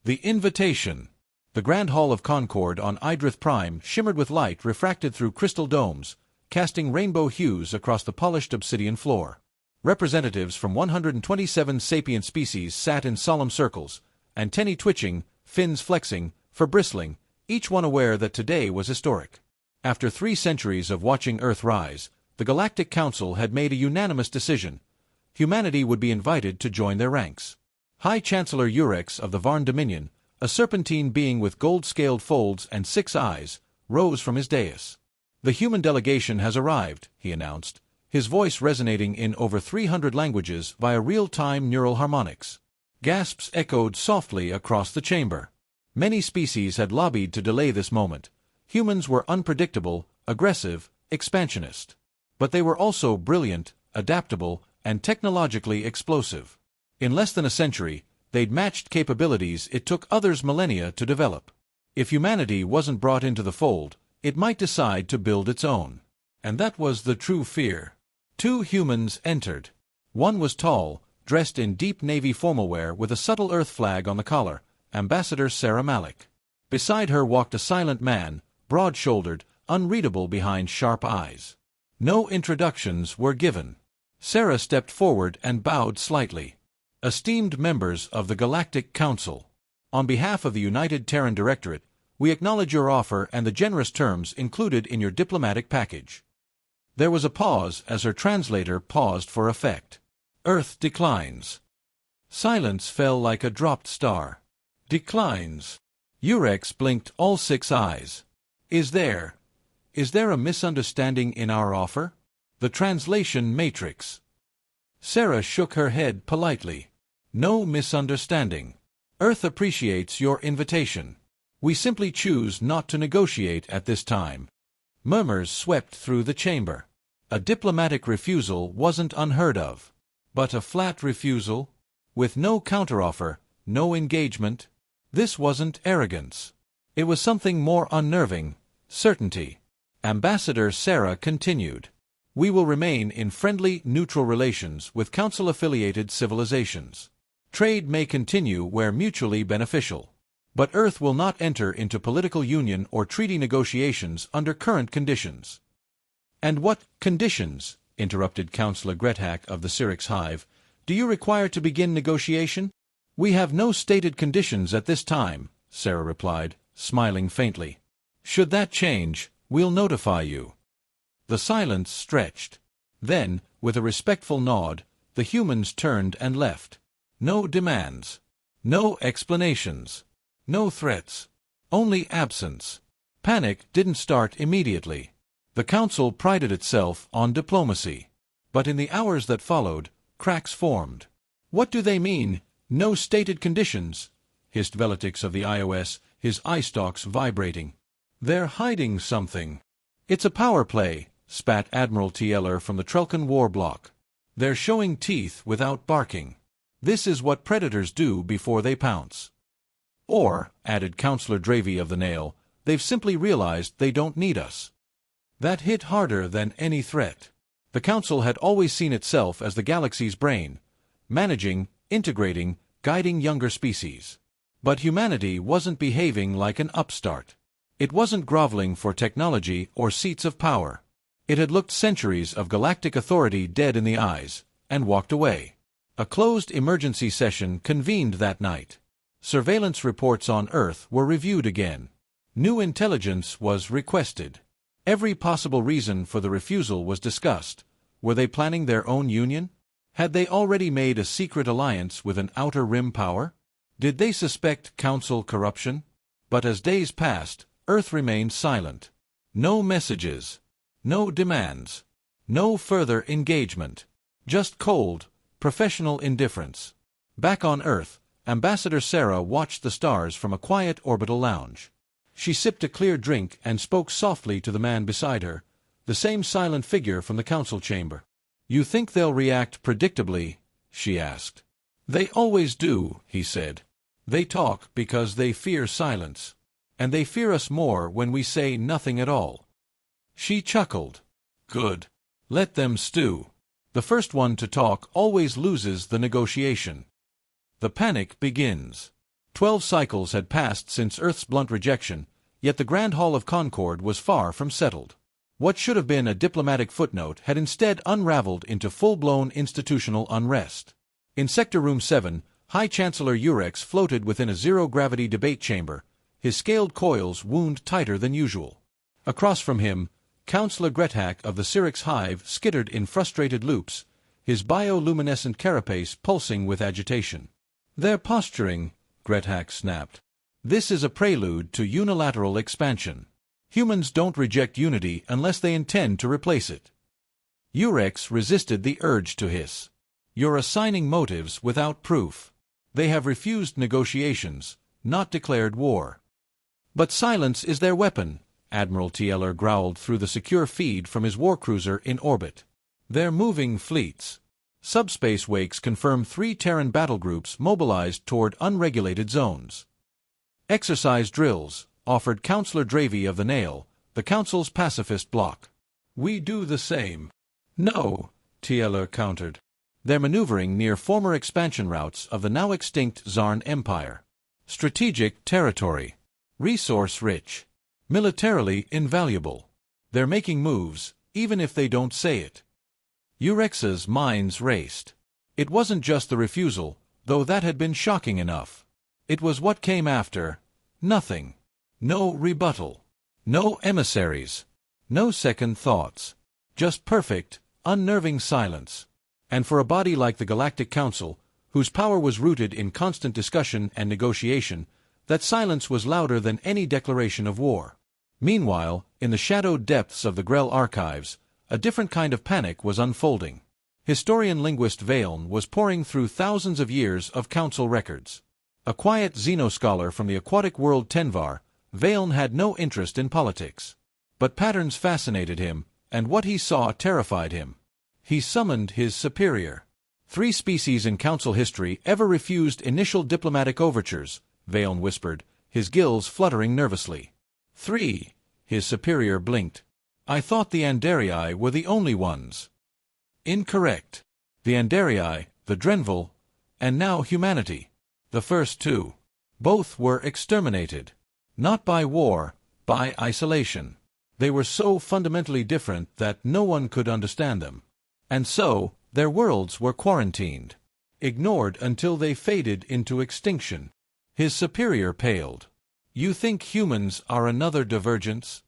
The invitation. The Grand Hall of Concord on Idrith Prime shimmered with light refracted through crystal domes, casting rainbow hues across the polished obsidian floor. Representatives from 127 sapient species sat in solemn circles, antennae twitching, fins flexing, fur bristling, each one aware that today was historic. After 3 centuries of watching Earth rise, the Galactic Council had made a unanimous decision. Humanity would be invited to join their ranks. High Chancellor Erupts of the Varn Dominion, a serpentine being with gold-scaled folds and 6 eyes, rose from his dais. "The human delegation has arrived," he announced, his voice resonating in over 300 languages via real-time neural harmonics. Gasps echoed softly across the chamber. Many species had lobbied to delay this moment. Humans were unpredictable, aggressive, expansionist. But they were also brilliant, adaptable, and technologically explosive. In less than a century, they'd matched capabilities it took others millennia to develop. If humanity wasn't brought into the fold, it might decide to build its own. And that was the true fear. 2 humans entered. One was tall, dressed in deep navy formalwear with a subtle Earth flag on the collar, Ambassador Sarah Malik. Beside her walked a silent man, broad-shouldered, unreadable behind sharp eyes. No introductions were given. Sarah stepped forward and bowed slightly. "Esteemed members of the Galactic Council, on behalf of the United Terran Directorate, we acknowledge your offer and the generous terms included in your diplomatic package." There was a pause as her translator paused for effect. "Earth declines." Silence fell like a dropped star. "Declines." Erupts blinked all 6 eyes. Is there a misunderstanding in our offer? The translation matrix." Sarah shook her head politely. "No misunderstanding. Earth appreciates your invitation. We simply choose not to negotiate at this time." Murmurs swept through the chamber. A diplomatic refusal wasn't unheard of. But a flat refusal? With no counteroffer, no engagement? This wasn't arrogance. It was something more unnerving: certainty. Ambassador Sarah continued. "We will remain in friendly, neutral relations with Council-affiliated civilizations. Trade may continue where mutually beneficial. But Earth will not enter into political union or treaty negotiations under current conditions." "And what conditions," interrupted Councillor Gretack of the Syrinx Hive, "do you require to begin negotiation?" "We have no stated conditions at this time," Sarah replied, smiling faintly. "Should that change, we'll notify you." The silence stretched. Then, with a respectful nod, the humans turned and left. No demands. No explanations. No threats. Only absence. Panic didn't start immediately. The Council prided itself on diplomacy. But in the hours that followed, cracks formed. "What do they mean, no stated conditions?" hissed Veletix of the iOS, his eye stalks vibrating. "They're hiding something." "It's a power play," spat Admiral Tieler from the Trelkin war block. "They're showing teeth without barking. This is what predators do before they pounce." "Or," added Councillor Dravey of the Nail, "they've simply realized they don't need us." That hit harder than any threat. The Council had always seen itself as the galaxy's brain, managing, integrating, guiding younger species. But humanity wasn't behaving like an upstart. It wasn't groveling for technology or seats of power. It had looked centuries of galactic authority dead in the eyes, and walked away. A closed emergency session convened that night. Surveillance reports on Earth were reviewed again. New intelligence was requested. Every possible reason for the refusal was discussed. Were they planning their own union? Had they already made a secret alliance with an outer rim power? Did they suspect Council corruption? But as days passed, Earth remained silent. No messages. No demands. No further engagement. Just cold, professional indifference. Back on Earth, Ambassador Sarah watched the stars from a quiet orbital lounge. She sipped a clear drink and spoke softly to the man beside her, the same silent figure from the council chamber. "You think they'll react predictably?" she asked. "They always do," he said. "They talk because they fear silence. And they fear us more when we say nothing at all." She chuckled. "Good. Let them stew. The first one to talk always loses the negotiation." The panic begins. 12 cycles had passed since Earth's blunt rejection, yet the Grand Hall of Concord was far from settled. What should have been a diplomatic footnote had instead unraveled into full-blown institutional unrest. In Sector Room 7, High Chancellor Eurex floated within a zero-gravity debate chamber, his scaled coils wound tighter than usual. Across from him, Councillor Grethak of the Syrinx Hive skittered in frustrated loops, his bioluminescent carapace pulsing with agitation. "They're posturing," Grethak snapped. "This is a prelude to unilateral expansion. Humans don't reject unity unless they intend to replace it." Eurex resisted the urge to hiss. "You're assigning motives without proof. They have refused negotiations, not declared war." "But silence is their weapon," Admiral Tieler growled through the secure feed from his warcruiser in orbit. "They're moving fleets. Subspace wakes confirm 3 Terran battlegroups mobilized toward unregulated zones." "Exercise drills," offered Councillor Dravey of the Nail, the Council's pacifist bloc. "We do the same." "No," Tieler countered. "They're maneuvering near former expansion routes of the now extinct Zarn Empire. Strategic territory. Resource-rich. Militarily invaluable. They're making moves, even if they don't say it." Eurex's minds raced. It wasn't just the refusal, though that had been shocking enough. It was what came after. Nothing. No rebuttal. No emissaries. No second thoughts. Just perfect, unnerving silence. And for a body like the Galactic Council, whose power was rooted in constant discussion and negotiation, that silence was louder than any declaration of war. Meanwhile, in the shadowed depths of the Grell archives, a different kind of panic was unfolding. Historian-linguist Vailn was poring through thousands of years of Council records. A quiet xenoscholar from the aquatic world Tenvar, Vailn had no interest in politics. But patterns fascinated him, and what he saw terrified him. He summoned his superior. 3 species in Council history ever refused initial diplomatic overtures, Vailn whispered, his gills fluttering nervously. 3, his superior blinked. "I thought the Andarii were the only ones." "Incorrect. The Andarii, the Drenville, and now humanity. The first 2. Both were exterminated. Not by war, by isolation. They were so fundamentally different that no one could understand them. And so, their worlds were quarantined. Ignored until they faded into extinction." His superior paled. "You think humans are another divergence?"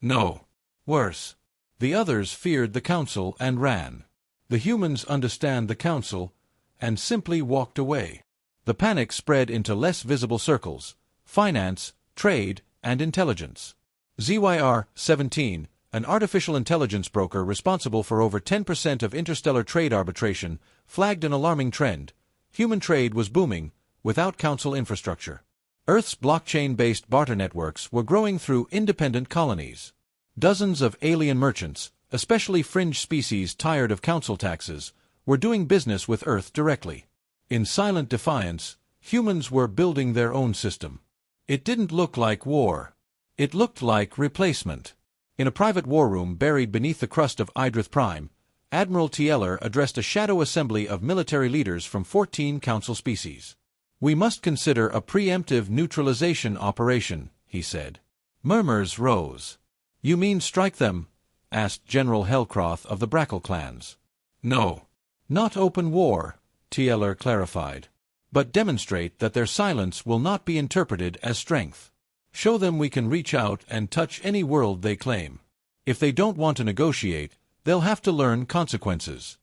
"No. Worse. The others feared the Council and ran. The humans understand the Council, and simply walked away." The panic spread into less visible circles: finance, trade, and intelligence. ZYR-17, an artificial intelligence broker responsible for over 10% of interstellar trade arbitration, flagged an alarming trend. Human trade was booming, without Council infrastructure. Earth's blockchain-based barter networks were growing through independent colonies. Dozens of alien merchants, especially fringe species tired of Council taxes, were doing business with Earth directly. In silent defiance, humans were building their own system. It didn't look like war. It looked like replacement. In a private war room buried beneath the crust of Idrith Prime, Admiral Tieler addressed a shadow assembly of military leaders from 14 Council species. "We must consider a preemptive neutralization operation," he said. Murmurs rose. "You mean strike them?" asked General Hellcroth of the Brackle clans. "No. Not open war," Tieler clarified. "But demonstrate that their silence will not be interpreted as strength. Show them we can reach out and touch any world they claim. If they don't want to negotiate, they'll have to learn consequences."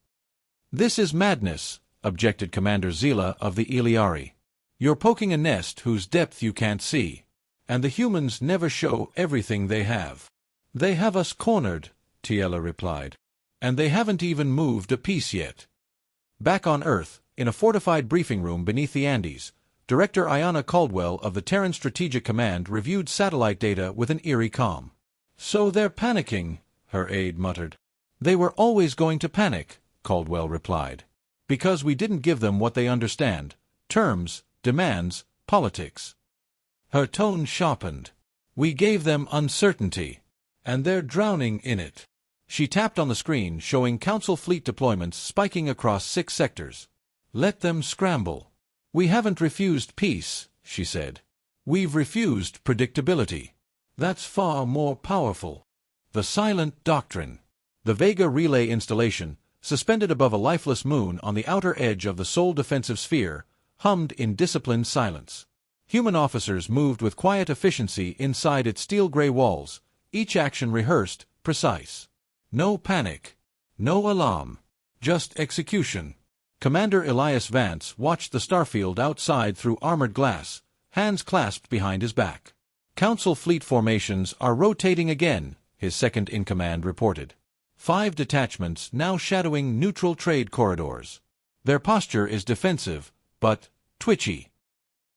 "This is madness," objected Commander Zila of the Iliari. "You're poking a nest whose depth you can't see. And the humans never show everything they have." "They have us cornered," Tieler replied. "And they haven't even moved a piece yet." Back on Earth, in a fortified briefing room beneath the Andes, Director Ayanna Caldwell of the Terran Strategic Command reviewed satellite data with an eerie calm. "So they're panicking," her aide muttered. "They were always going to panic," Caldwell replied. "Because we didn't give them what they understand: terms, demands, politics." Her tone sharpened. "We gave them uncertainty, and they're drowning in it." She tapped on the screen, showing Council fleet deployments spiking across 6 sectors. "Let them scramble. We haven't refused peace," she said. "We've refused predictability. That's far more powerful." The silent doctrine. The Vega relay installation, suspended above a lifeless moon on the outer edge of the sole defensive sphere, hummed in disciplined silence. Human officers moved with quiet efficiency inside its steel-gray walls, each action rehearsed, precise. No panic. No alarm. Just execution. Commander Elias Vance watched the starfield outside through armored glass, hands clasped behind his back. "Council fleet formations are rotating again," his second-in-command reported. 5 detachments now shadowing neutral trade corridors. Their posture is defensive, but twitchy.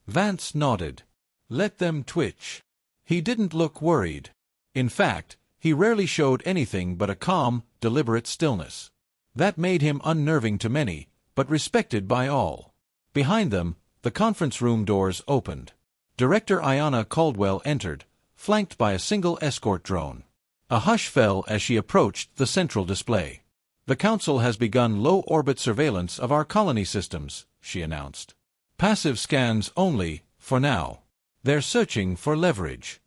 Vance nodded. Let them twitch. He didn't look worried. In fact, he rarely showed anything but a calm, deliberate stillness. That made him unnerving to many, but respected by all. Behind them, the conference room doors opened. Director Ayanna Caldwell entered, flanked by a single escort drone. A hush fell as she approached the central display. "The Council has begun low-orbit surveillance of our colony systems," she announced. "Passive scans only, for now. They're searching for leverage."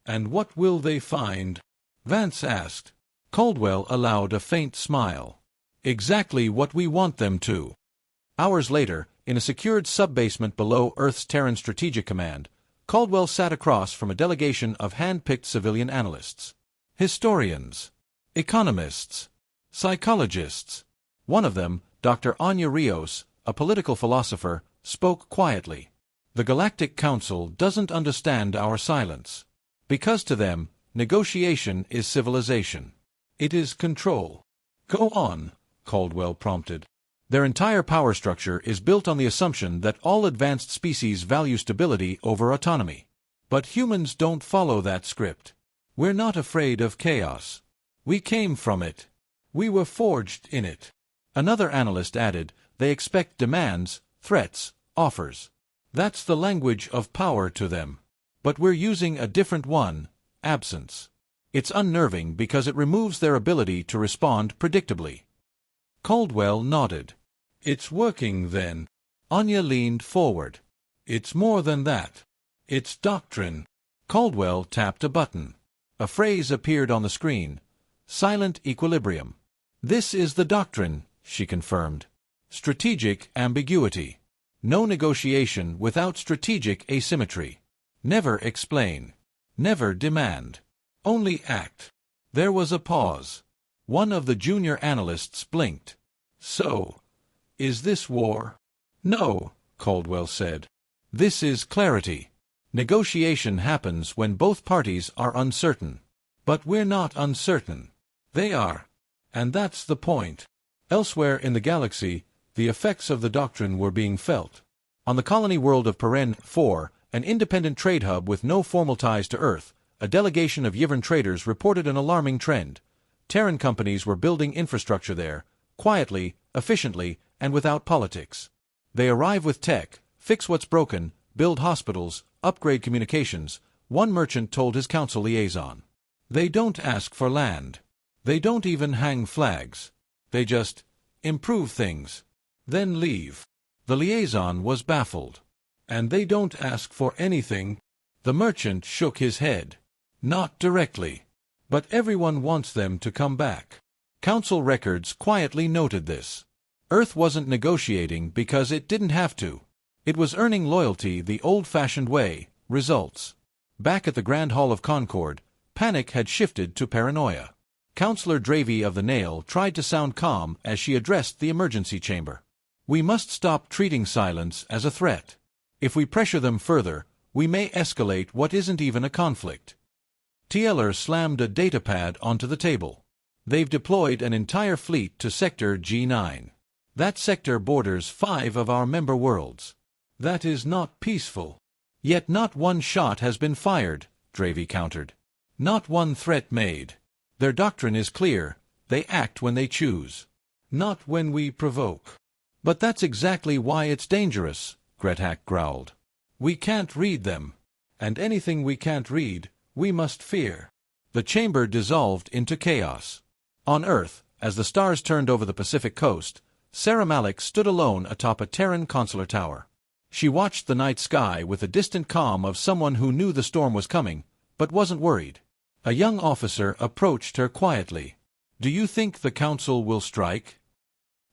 "And what will they find?" Vance asked. Caldwell allowed a faint smile. "Exactly what we want them to." Hours later, in a secured sub-basement below Earth's Terran Strategic Command, Caldwell sat across from a delegation of hand-picked civilian analysts. Historians. Economists. Psychologists. One of them, Dr. Anya Rios, a political philosopher, spoke quietly. "The Galactic Council doesn't understand our silence. Because to them, negotiation is civilization. It is control." "Go on," Caldwell prompted. "Their entire power structure is built on the assumption that all advanced species value stability over autonomy. But humans don't follow that script. We're not afraid of chaos. We came from it. We were forged in it." Another analyst added, "They expect demands, threats, offers. That's the language of power to them. But we're using a different one, absence. It's unnerving because it removes their ability to respond predictably." Caldwell nodded. "It's working then." Anya leaned forward. "It's more than that. It's doctrine." Caldwell tapped a button. A phrase appeared on the screen. "Silent equilibrium." "This is the doctrine," she confirmed. "Strategic ambiguity. No negotiation without strategic asymmetry. Never explain. Never demand. Only act." There was a pause. One of the junior analysts blinked. "So, is this war?" "No," Caldwell said. "This is clarity. Negotiation happens when both parties are uncertain. But we're not uncertain. They are. And that's the point." Elsewhere in the galaxy, the effects of the doctrine were being felt. On the colony world of Paren 4, an independent trade hub with no formal ties to Earth, a delegation of Yivern traders reported an alarming trend. Terran companies were building infrastructure there, quietly, efficiently, and without politics. They arrive with tech, fix what's broken, build hospitals, upgrade communications, one merchant told his council liaison. They don't ask for land. They don't even hang flags. They just improve things, then leave. The liaison was baffled. "And they don't ask for anything?" The merchant shook his head. "Not directly. But everyone wants them to come back." Council records quietly noted this. Earth wasn't negotiating because it didn't have to. It was earning loyalty the old-fashioned way, results. Back at the Grand Hall of Concord, panic had shifted to paranoia. Councillor Dravey of the Nail tried to sound calm as she addressed the emergency chamber. "We must stop treating silence as a threat. If we pressure them further, we may escalate what isn't even a conflict." Tieler slammed a datapad onto the table. "They've deployed an entire fleet to Sector G9. That sector borders 5 of our member worlds. That is not peaceful." "Yet not one shot has been fired," Dravey countered. "Not one threat made. Their doctrine is clear. They act when they choose. Not when we provoke." "But that's exactly why it's dangerous," Gretac growled. "We can't read them. And anything we can't read, we must fear." The chamber dissolved into chaos. On Earth, as the stars turned over the Pacific coast, Sarah Malik stood alone atop a Terran consular tower. She watched the night sky with the distant calm of someone who knew the storm was coming, but wasn't worried. A young officer approached her quietly. "Do you think the council will strike?"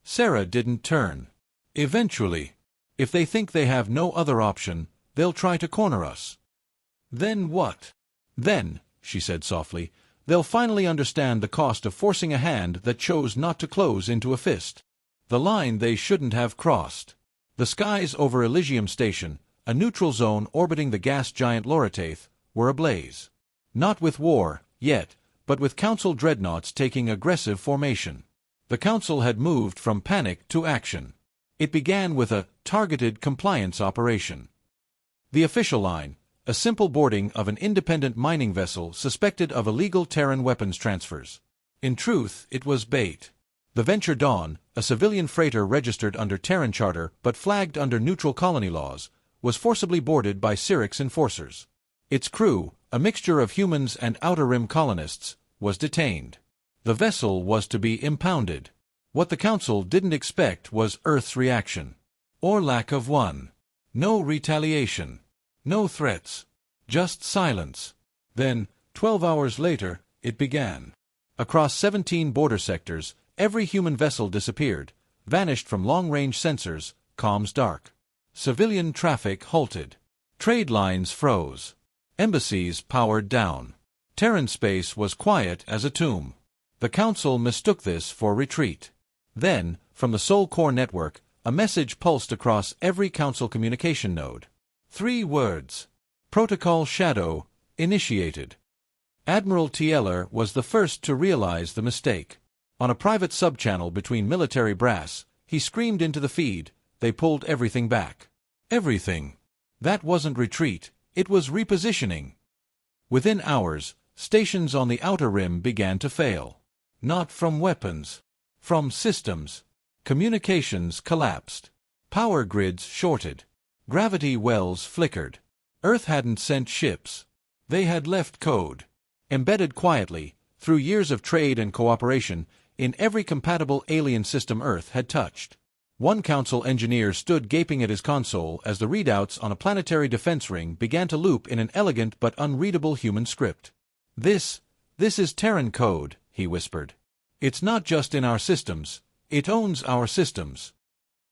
Sarah didn't turn. "Eventually. If they think they have no other option, they'll try to corner us." "Then what?" "Then," she said softly, "they'll finally understand the cost of forcing a hand that chose not to close into a fist. The line they shouldn't have crossed." The skies over Elysium Station, a neutral zone orbiting the gas giant Lorataith, were ablaze. Not with war, yet, but with Council dreadnoughts taking aggressive formation. The Council had moved from panic to action. It began with a targeted compliance operation. The official line, a simple boarding of an independent mining vessel suspected of illegal Terran weapons transfers. In truth, it was bait. The Venture Dawn, a civilian freighter registered under Terran charter but flagged under neutral colony laws, was forcibly boarded by Syrinx enforcers. Its crew, a mixture of humans and Outer Rim colonists, was detained. The vessel was to be impounded. What the Council didn't expect was Earth's reaction. Or lack of one. No retaliation. No threats. Just silence. Then, 12 hours later, it began. Across 17 border sectors, every human vessel disappeared, vanished from long-range sensors, comms dark. Civilian traffic halted. Trade lines froze. Embassies powered down. Terran space was quiet as a tomb. The Council mistook this for retreat. Then, from the Sol Core network, a message pulsed across every Council communication node. 3 words. Protocol Shadow, initiated. Admiral Tieler was the first to realize the mistake. On a private subchannel between military brass, he screamed into the feed, "They pulled everything back." Everything. That wasn't retreat, it was repositioning. Within hours, stations on the Outer Rim began to fail. Not from weapons. From systems. Communications collapsed. Power grids shorted. Gravity wells flickered. Earth hadn't sent ships. They had left code. Embedded quietly, through years of trade and cooperation, in every compatible alien system Earth had touched. One Council engineer stood gaping at his console as the readouts on a planetary defense ring began to loop in an elegant but unreadable human script. This is Terran code," he whispered. "It's not just in our systems, it owns our systems."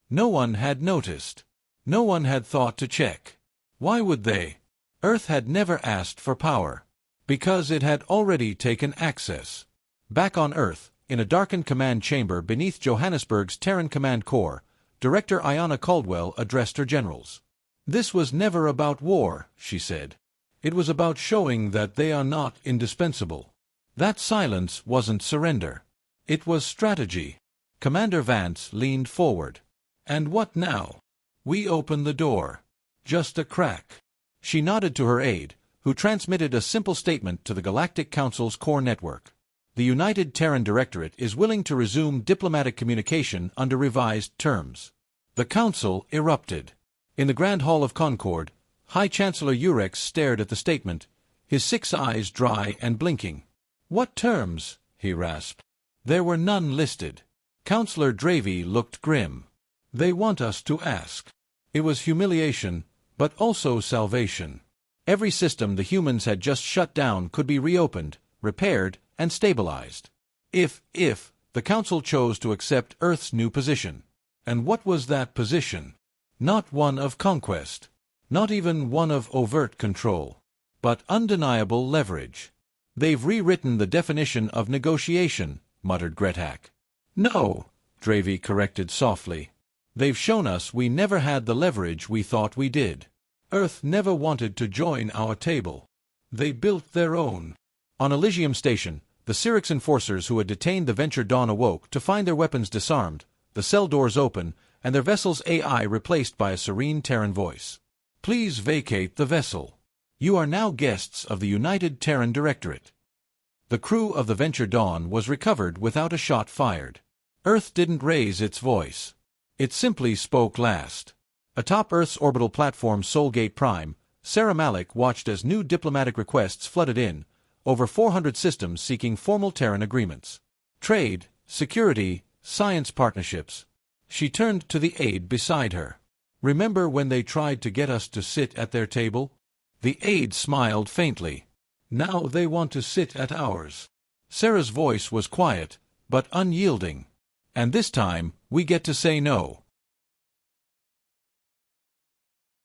No one had noticed. No one had thought to check. Why would they? Earth had never asked for power. Because it had already taken access. Back on Earth, in a darkened command chamber beneath Johannesburg's Terran Command Corps, Director Ayanna Caldwell addressed her generals. "This was never about war," she said. "It was about showing that they are not indispensable." That silence wasn't surrender. It was strategy. Commander Vance leaned forward. "And what now?" "We open the door. Just a crack." She nodded to her aide, who transmitted a simple statement to the Galactic Council's core network. "The United Terran Directorate is willing to resume diplomatic communication under revised terms." The Council erupted. In the Grand Hall of Concord, High Chancellor Eurex stared at the statement, his 6 eyes dry and blinking. "What terms?" he rasped. There were none listed. Councillor Dravey looked grim. "They want us to ask." It was humiliation, but also salvation. Every system the humans had just shut down could be reopened, repaired, and stabilized. If the Council chose to accept Earth's new position. And what was that position? Not one of conquest. Not even one of overt control. But undeniable leverage. "They've rewritten the definition of negotiation," muttered Gretac. "No," Dravey corrected softly. "They've shown us we never had the leverage we thought we did. Earth never wanted to join our table. They built their own." On Elysium Station, the Syrinx enforcers who had detained the Venture Dawn awoke to find their weapons disarmed, the cell doors open, and their vessel's AI replaced by a serene Terran voice. "Please vacate the vessel. You are now guests of the United Terran Directorate." The crew of the Venture Dawn was recovered without a shot fired. Earth didn't raise its voice. It simply spoke last. Atop Earth's orbital platform Soulgate Prime, Sarah Malik watched as new diplomatic requests flooded in, over 400 systems seeking formal Terran agreements. Trade, security, science partnerships. She turned to the aide beside her. Remember when they tried to get us to sit at their table? The aide smiled faintly. Now they want to sit at ours. Sarah's voice was quiet, but unyielding. And this time, we get to say no.